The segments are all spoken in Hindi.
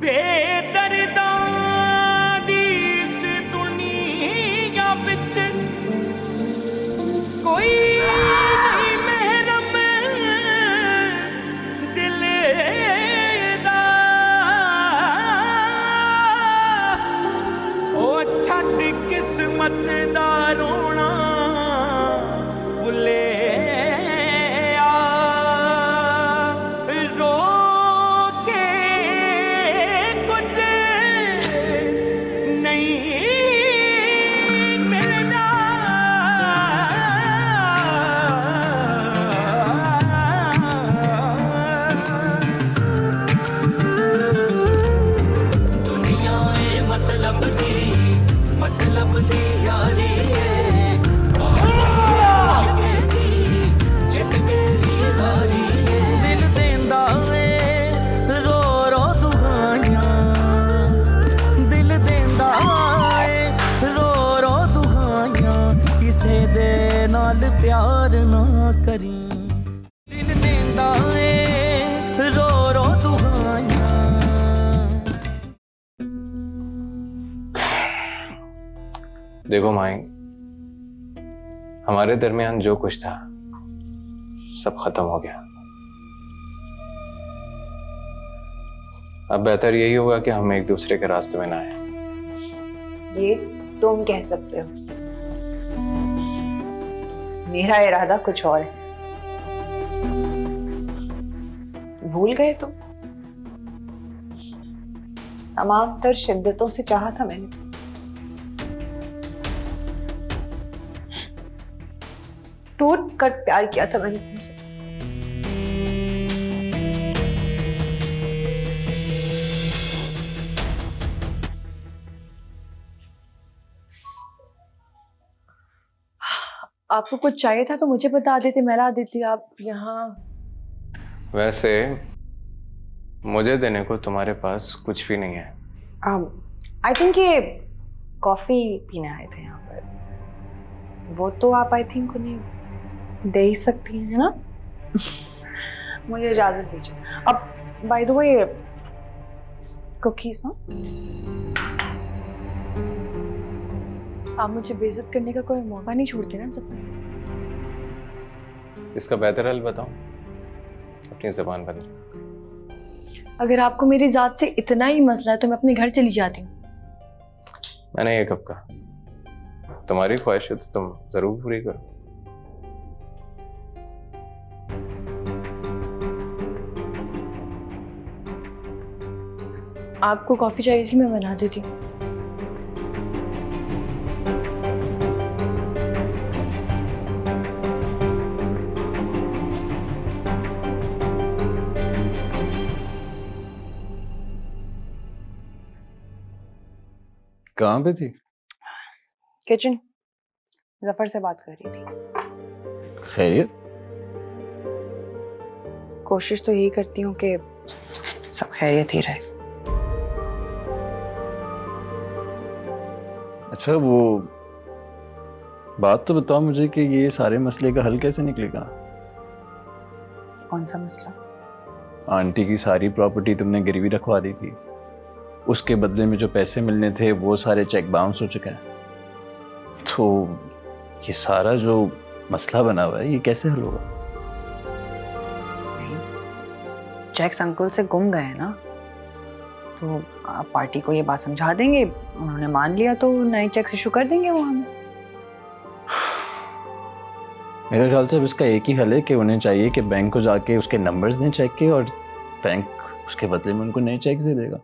बेदर्दां दी इस दुनिया विच कोई नहीं महरम दिल दा। ओ छड्ड किस्मत दा रोना भुले प्यार ना करी दिल देंदा ए रो रो दुआइयां। देखो माई, हमारे दरमियान जो कुछ था सब खत्म हो गया। अब बेहतर यही होगा कि हम एक दूसरे के रास्ते में ना आए। ये तुम कह सकते हो, मेरा इरादा कुछ और है। भूल गए तुम? तमाम तर शिद्दतों से चाहा था मैंने तो। टूट कर प्यार किया था मैंने तुमसे। आपको कुछ चाहिए था तो मुझे बता देते, मैं ला देती। आप यहाँ वैसे मुझे देने को तुम्हारे पास कुछ भी नहीं है। आई थिंक ये कॉफी पीने आए थे यहाँ पर। वो तो आप आई थिंक उन्हें दे ही सकती हैं, है ना? मुझे इजाजत दीजिए। अब बाय द वे कुकीज ना, आप मुझे बेइज्जत करने का कोई मौका नहीं छोड़ते ना सफर। इसका बेहतर हल बताओ, अपनी ज़बान बदल। अगर आपको मेरी जात से इतना ही मसला है तो मैं अपने घर चली जाती हूँ। मैंने ये कब कहा? तुम्हारी ख्वाहिश है तो तुम जरूर पूरी करो। आपको कॉफी चाहिए थी, मैं बना देती हूँ। कहाँ पे थी? किचन, जफर से बात कर रही थी। खैरियत? कोशिश तो यही करती हूँ कि सब खैरियत ही रहे। अच्छा, वो बात तो बताओ मुझे कि ये सारे मसले का हल कैसे निकलेगा? कौन सा मसला? आंटी की सारी प्रॉपर्टी तुमने गिरवी रखवा दी थी, उसके बदले में जो पैसे मिलने थे वो सारे चेक बाउंस हो चुके हैं। तो ये सारा जो मसला बना हुआ है ये कैसे हल होगा? चेक्स अंकल से गुम गए ना, तो आप पार्टी को ये बात समझा देंगे, उन्होंने मान लिया तो नए चेक्स इशू कर देंगे वो हमें। मेरे ख्याल से अब इसका एक ही हल है कि उन्हें चाहिए कि बैंक को जाके उसके नंबर्स दें चेक के, और बैंक उसके बदले में उनको नए चेक्स दे देगा।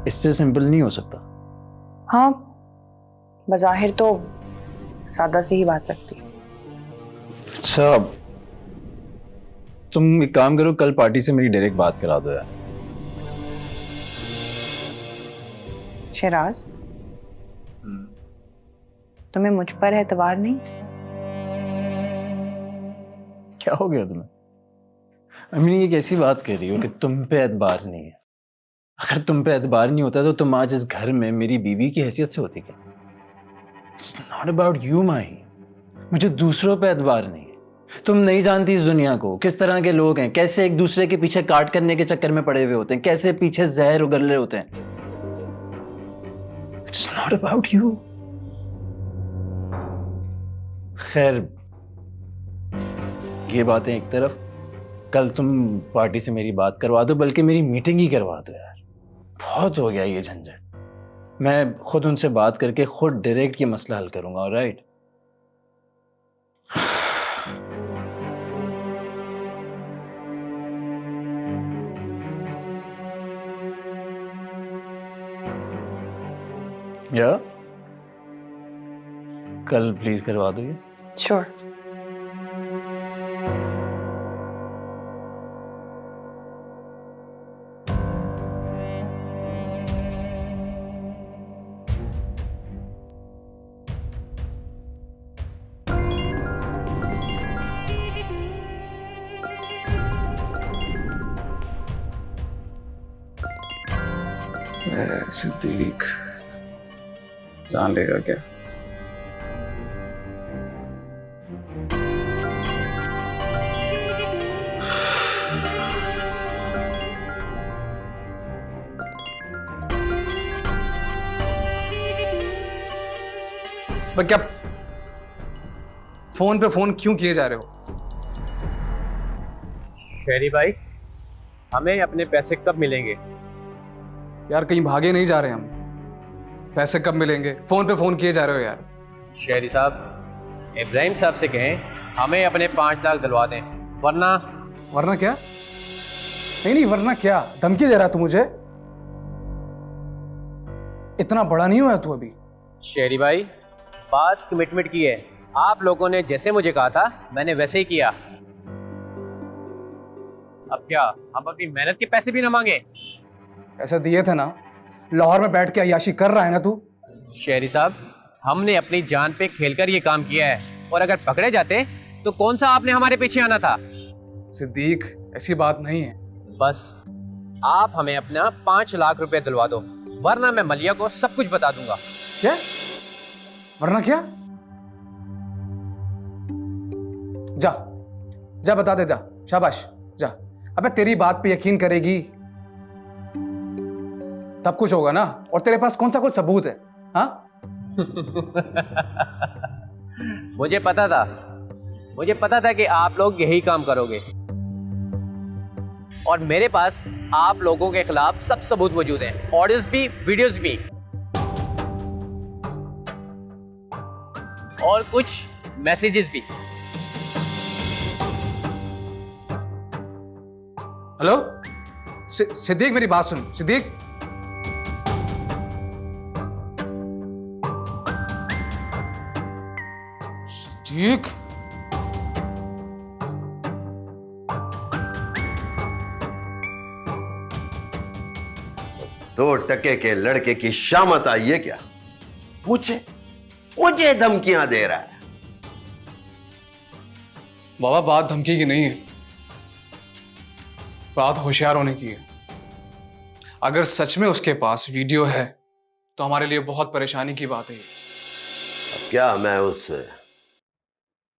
इससे सिंपल नहीं हो सकता। हाँ, बज़ाहिर तो सादा सी ही बात लगती है। अच्छा, तुम एक काम करो, कल पार्टी से मेरी डायरेक्ट बात करा दो यार। शहराज, तुम्हें मुझ पर एतबार नहीं? क्या हो गया तुम्हें? अमीन, ये कैसी बात कह रही हो कि तुम पे एतबार नहीं है? अगर तुम पे एतबार नहीं होता तो तुम आज इस घर में मेरी बीवी की हैसियत से होती क्या? It's not about you, माही। मुझे दूसरों पे एतबार नहीं है, तुम नहीं जानती इस दुनिया को, किस तरह के लोग हैं, कैसे एक दूसरे के पीछे काट करने के चक्कर में पड़े हुए होते हैं, कैसे पीछे जहर उगल रहे होते हैं। It's not about you. खैर, ये बातें एक तरफ, कल तुम पार्टी से मेरी बात करवा दो, बल्कि मेरी मीटिंग ही करवा दो यार। बहुत हो गया ये झंझट। मैं खुद उनसे बात करके खुद डायरेक्ट ये मसला हल करूंगा। ऑलराइट? या कल प्लीज करवा दो ये। श्योर। सिद्दीक जान लेगा क्या? पर क्या फोन पे फोन क्यों किए जा रहे हो? शेरी भाई, हमें अपने पैसे कब मिलेंगे? यार कहीं भागे नहीं जा रहे हम। पैसे कब मिलेंगे? फोन पे फोन किए जा रहे हो यार। शेरी साहब, इब्राहिम साहब से कहें हमें अपने 5 लाख दिलवा दें, वरना क्या? नहीं, वरना क्या? धमकी दे रहा तू मुझे? इतना बड़ा नहीं हुआ तू अभी। शेरी भाई, बात कमिटमेंट की है। आप लोगों ने जैसे मुझे कहा था मैंने वैसे ही किया। अब क्या हम अपनी मेहनत के पैसे भी ना मांगे? ऐसा दिए थे ना, लाहौर में बैठ के अय्याशी कर रहा है ना तू। शेरी साहब, हमने अपनी जान पे खेलकर ये काम किया है, और अगर पकड़े जाते तो कौन सा आपने हमारे पीछे आना था? सिद्दीक, ऐसी बात नहीं है। बस आप हमें अपना 5 लाख रुपए दिलवा दो, वरना मैं मलिया को सब कुछ बता दूंगा। क्या? वरना क्या? जा बता दे, जा। शाबाश, जा। अबे तेरी बात पे यकीन करेगी तब कुछ होगा ना। और तेरे पास कौन सा कुछ सबूत है? हाँ? मुझे पता था कि आप लोग यही काम करोगे, और मेरे पास आप लोगों के खिलाफ सब सबूत मौजूद हैं, ऑडियोज भी, वीडियोज भी, और कुछ मैसेजेस भी। हेलो सिद्दीक, मेरी बात सुन। सिद्दीक, सिद्दीक, 2 टके के लड़के की शामत आई है क्या? मुझे धमकियां दे रहा है। बाबा, बात धमकी की नहीं है, बात होशियार होने की है। अगर सच में उसके पास वीडियो है तो हमारे लिए बहुत परेशानी की बात है। क्या मैं उस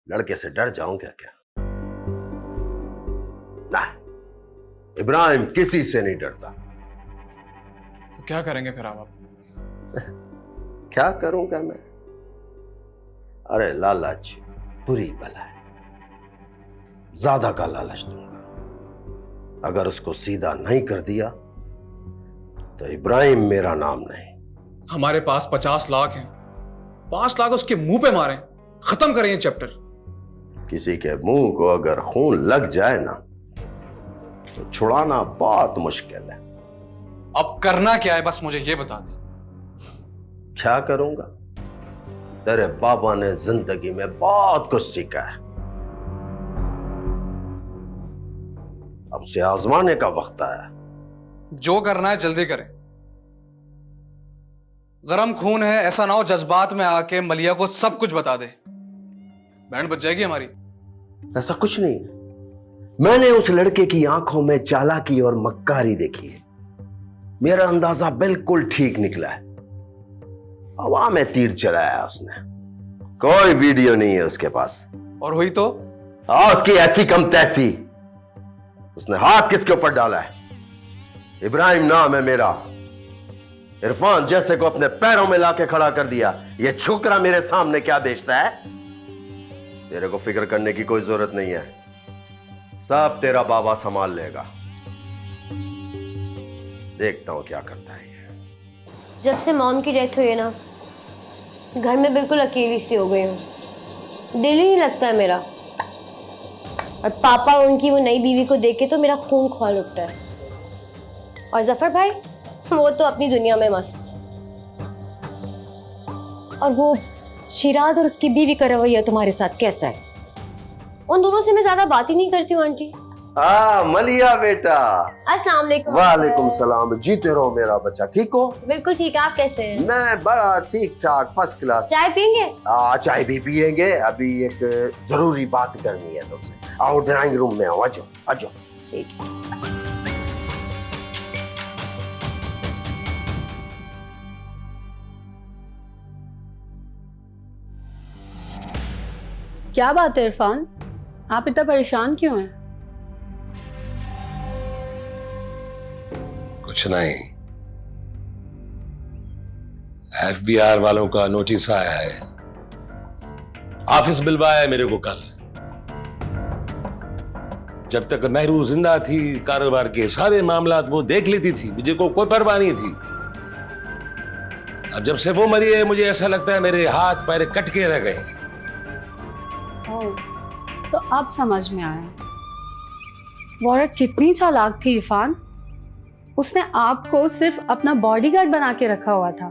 लड़के से डर जाऊंगा क्या? ना, इब्राहिम किसी से नहीं डरता। तो क्या करेंगे फिर आप? क्या करूंगा मैं? अरे लालच बुरी बला है, ज्यादा का लालच दूंगा। अगर उसको सीधा नहीं कर दिया तो इब्राहिम मेरा नाम नहीं। हमारे पास 50 लाख हैं, 5 लाख उसके मुंह पे मारें, खत्म करें ये चैप्टर। किसी के मुंह को अगर खून लग जाए ना तो छुड़ाना बहुत मुश्किल है। अब करना क्या है, बस मुझे ये बता दे। क्या करूंगा? तेरे बाबा ने जिंदगी में बहुत कुछ सीखा है, अब उसे आजमाने का वक्त आया। जो करना है जल्दी करें। गरम खून है, ऐसा ना हो जज्बात में आके मलिया को सब कुछ बता दे, बैंड बच जाएगी हमारी। ऐसा कुछ नहीं है। मैंने उस लड़के की आंखों में चालाकी और मक्कारी देखी है। मेरा अंदाजा बिल्कुल ठीक निकला है। हवा में तीर चलाया उसने। कोई वीडियो नहीं है उसके पास। और हुई तो उसकी ऐसी कम तैसी। उसने हाथ किसके ऊपर डाला है? इब्राहिम नाम है मेरा। इरफान जैसे को अपने पैरों में लाके खड़ा कर दिया। ये छोकरा मेरे सामने क्या बेचता है? तेरे को फिक्र करने की कोई जरूरत नहीं है, सब तेरा बाबा संभाल लेगा। देखता हूं क्या करता है ये। जब से मॉम की डेथ हुई है ना, घर में बिल्कुल अकेली सी हो गई हूँ। दिल ही नहीं लगता है मेरा। और पापा और उनकी वो नई बीवी को देख के तो मेरा खून खौल उठता है। और जफर भाई, वो तो अपनी दुनिया में मस्त। और वो शिराज और उसकी बीवी का रवैया तुम्हारे साथ कैसा है? उन दोनों से मैं ज्यादा बात ही नहीं करती हूँ आंटी। मलिया बेटा। अस्सलाम वालेकुम। वालेकुम सलाम। जीते रहो मेरा बच्चा। ठीक हो? बिल्कुल ठीक है, आप कैसे हैं? मैं बड़ा ठीक ठाक, फर्स्ट क्लास। चाय पियेंगे? चाय भी पियेंगे। अभी एक जरूरी बात करनी है तुमसे। आओ ड्राइंग रूम में आओ। आजो आजो। ठीक है। क्या बात है इरफान, आप इतना परेशान क्यों हैं? कुछ नहीं, एफबीआर वालों का नोटिस आया है। ऑफिस बुलवाया है मेरे को कल। जब तक महरू जिंदा थी, कारोबार के सारे मामलात वो देख लेती थी, मुझे को कोई परवाह नहीं थी। अब जब से वो मरी है, मुझे ऐसा लगता है मेरे हाथ पैर कट के रह गए। तो अब समझ में आया वो औरत कितनी चालाक थी इरफान। उसने आपको सिर्फ अपना बॉडीगार्ड बना के रखा हुआ था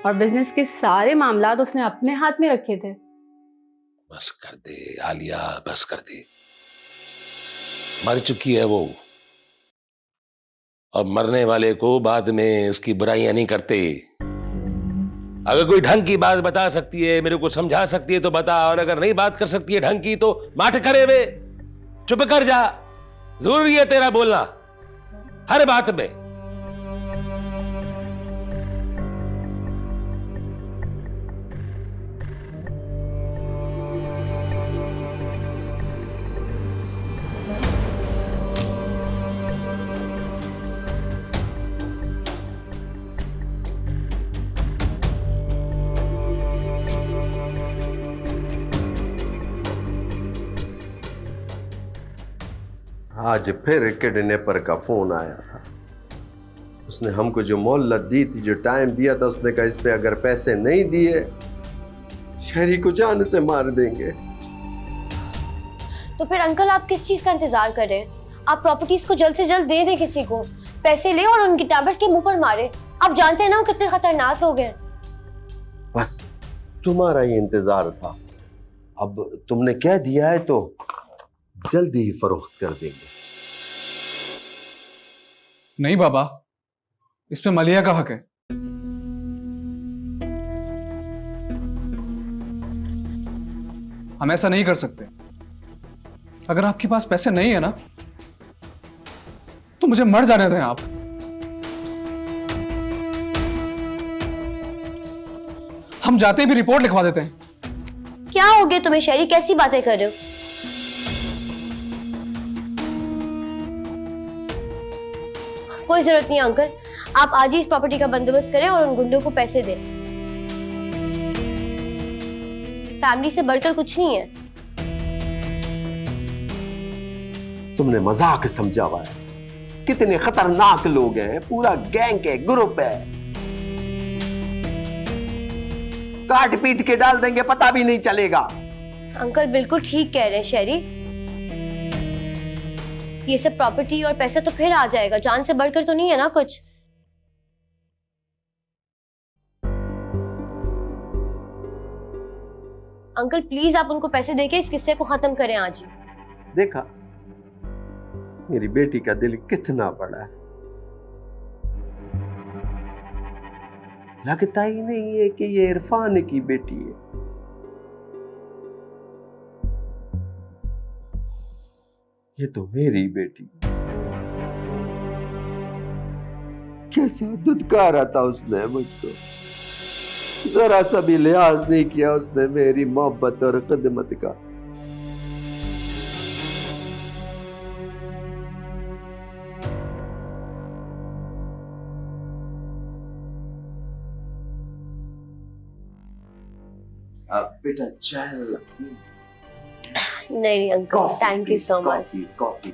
और बिजनेस के सारे मामलात उसने अपने हाथ में रखे थे। बस कर दे आलिया, बस कर दे। मर चुकी है वो। अब मरने वाले को बाद में उसकी बुराइयां नहीं करते। अगर कोई ढंग की बात बता सकती है, मेरे को समझा सकती है तो बता, और अगर नहीं बात कर सकती है ढंग की तो माठ करे वे, चुप कर जा। जरूरी है तेरा बोलना हर बात में। आज फिर किडनैपर का फोन आया था। उसने हमको जो मोहलत दी थी, जो टाइम दिया था, उसने कहा इस पे अगर पैसे नहीं दिए शहरी को जान से मार देंगे। तो फिर अंकल आप किस चीज का इंतजार कर रहे हैं? आप प्रॉपर्टीज को जल्द से जल्द दे दें, किसी को पैसे ले और उनकी टैबलेट्स के मुंह पर मारे। आप जानते हैं ना वो कितने खतरनाक लोग हैं। बस तुम्हारा ही इंतजार था। अब तुमने कह दिया है तो जल्दी ही फरोख्त कर देंगे। नहीं बाबा, इसमें मलिया का हक है। हम ऐसा नहीं कर सकते। अगर आपके पास पैसे नहीं है ना, तो मुझे मर जाने दें आप। हम जाते भी रिपोर्ट लिखवा देते हैं। क्या हो गया तुम्हें शहरी, कैसी बातें कर रहे हो? कोई जरूरत नहीं अंकल, आप आज ही इस प्रॉपर्टी का बंदोबस्त करें और उन गुंडों को पैसे दें। फैमिली से बढ़कर कुछ नहीं है। तुमने मजाक समझा हुआ है। कितने खतरनाक लोग हैं, पूरा गैंग है, ग्रुप है। काट पीट के डाल देंगे, पता भी नहीं चलेगा। अंकल बिल्कुल ठीक कह रहे हैं शहरी। ये सब प्रॉपर्टी और पैसा तो फिर आ जाएगा, जान से बढ़कर तो नहीं है ना कुछ। अंकल प्लीज आप उनको पैसे देके इस किस्से को खत्म करें आज ही। देखा मेरी बेटी का दिल कितना बड़ा है। लगता ही नहीं है कि ये इरफान की बेटी है। ये तो मेरी बेटी। कैसा दुदकारा था उसने मुझको, जरा सा भी लिहाज नहीं किया उसने मेरी मोहब्बत और खिदमत का। बेटा चाय नहीं uncle, thank you so much. Coffee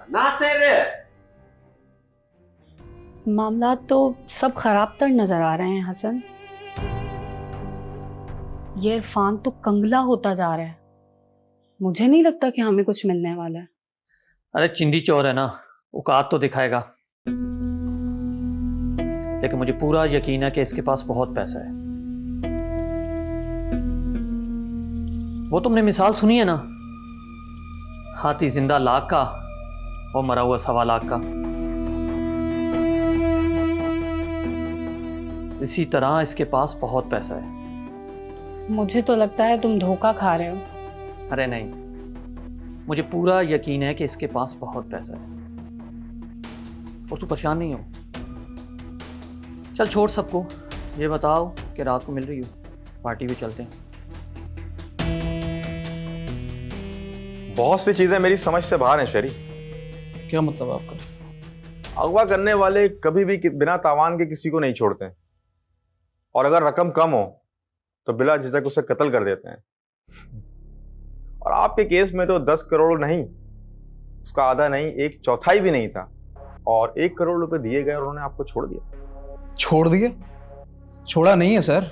Nasir, मामला तो सब खराब तर नजर आ रहे हैं हसन। ये इरफान तो कंगला होता जा रहा है। मुझे नहीं लगता कि हमें कुछ मिलने वाला है। अरे चिंदी चोर है ना, औकात तो दिखाएगा, लेकिन मुझे पूरा यकीन है कि इसके पास बहुत पैसा है। वो तुमने मिसाल सुनी है ना, हाथी जिंदा लाख का और मरा हुआ 1.25 लाख का। इसी तरह इसके पास बहुत पैसा है। मुझे तो लगता है तुम धोखा खा रहे हो। अरे नहीं, मुझे पूरा यकीन है कि इसके पास बहुत पैसा है, और तू परेशान नहीं हो। चल छोड़ सबको, ये बताओ कि रात को मिल रही हो, पार्टी भी चलते हैं। बहुत सी चीजें मेरी समझ से बाहर हैं शरी। क्या मतलब आपका? अगवा करने वाले कभी भी बिना तावान के किसी को नहीं छोड़ते हैं, और अगर रकम कम हो तो बिला झिझक उसे कत्ल कर देते हैं। और आपके केस में तो 10 करोड़ नहीं, उसका आधा नहीं, 1/4 भी नहीं था, और 1 करोड़ रुपए दिए गए और उन्होंने आपको छोड़ दिया। छोड़ दिए? छोड़ा नहीं है सर,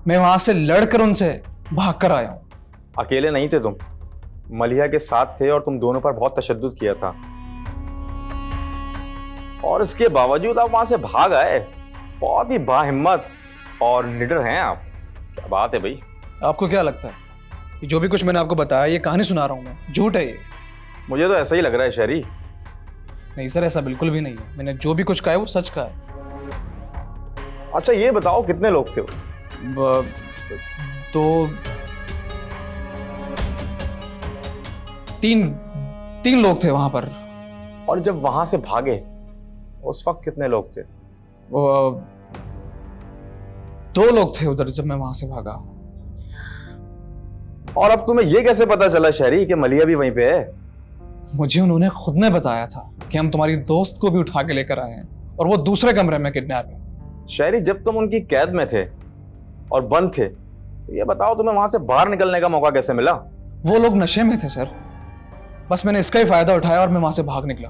मैं वहां से लड़कर उनसे भाग कर आया हूं। अकेले नहीं थे तुम, मलिया के साथ थे, और तुम दोनों पर बहुत तशद्दुद किया था, और इसके बावजूद आप वहां से भाग आए। बहुत ही बाहिम्मत और निडर हैं आप। क्या बात है भाई। आपको क्या लगता है कि जो भी कुछ मैंने आपको बताया ये कहानी सुना रहा हूं मैं, झूठ है ये? मुझे तो ऐसा ही लग रहा है शहरी। नहीं सर, ऐसा बिल्कुल भी नहीं है। मैंने जो भी कुछ कहा है वो सच कहा है। अच्छा ये बताओ कितने लोग थे वो? तो तीन लोग थे वहां पर। और जब वहां से भागे उस वक्त कितने लोग थे? वो 2 लोग थे उधर जब मैं वहां से भागा। और अब तुम्हें यह कैसे पता चला शहरी कि मलिया भी वहीं पे है? मुझे उन्होंने खुद ने बताया था कि हम तुम्हारी दोस्त को भी उठा के लेकर आए हैं, और वो दूसरे कमरे में किडनैप है। शहरी जब तुम उनकी कैद में थे और बंद थे, तो ये बताओ तुम्हें वहां से बाहर निकलने का मौका कैसे मिला? वो लोग नशे में थे सर, बस मैंने इसका ही फायदा उठाया और मैं वहां से भाग निकला।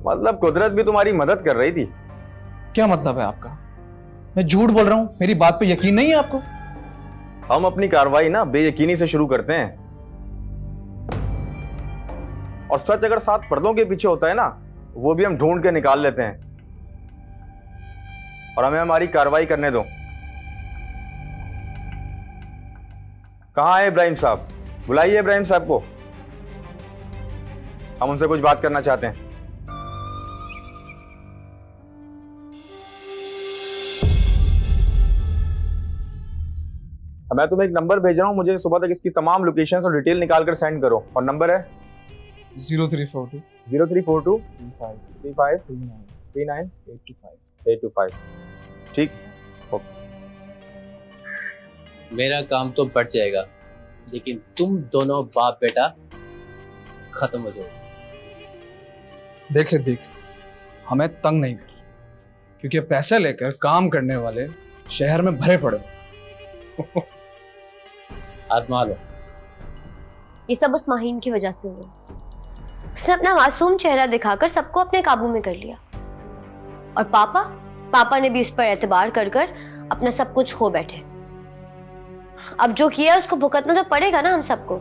मतलब कुदरत भी तुम्हारी मदद कर रही थी। क्या मतलब है आपका? मैं झूठ बोल रहा हूं? मेरी बात पे यकीन नहीं है आपको? हम अपनी कार्रवाई ना बेयकीनी से शुरू करते हैं, और सच अगर 7 पर्दों के पीछे होता है ना, वो भी हम ढूंढ के निकाल लेते हैं। और हमें हमारी कार्रवाई करने दो। कहां है इब्राहिम साहब? बुलाइए इब्राहिम साहब को, हम उनसे कुछ बात करना चाहते हैं। मैं तुम्हें एक नंबर भेज रहा हूं, मुझे सुबह तक इसकी तमाम लोकेशंस और डिटेल निकाल कर सेंड करो। और नंबर है 0342 0342 35 39 825। ठीक, मेरा काम तो बढ़ जाएगा, लेकिन तुम दोनों बाप बेटा खत्म हो जाओगे। देख सिद्दीक, हमें तंग नहीं कर, क्योंकि पैसे लेकर काम करने वाले शहर में भरे पड़े। आजमा लो। ये सब उस माहीन की वजह से हुआ। उसने अपना मासूम चेहरा दिखाकर सबको अपने काबू में कर लिया, और पापा ने भी उस पर एतबार कर कर अपना सब कुछ खो बैठे। अब जो किया उसको भुगतना तो पड़ेगा ना हम सबको।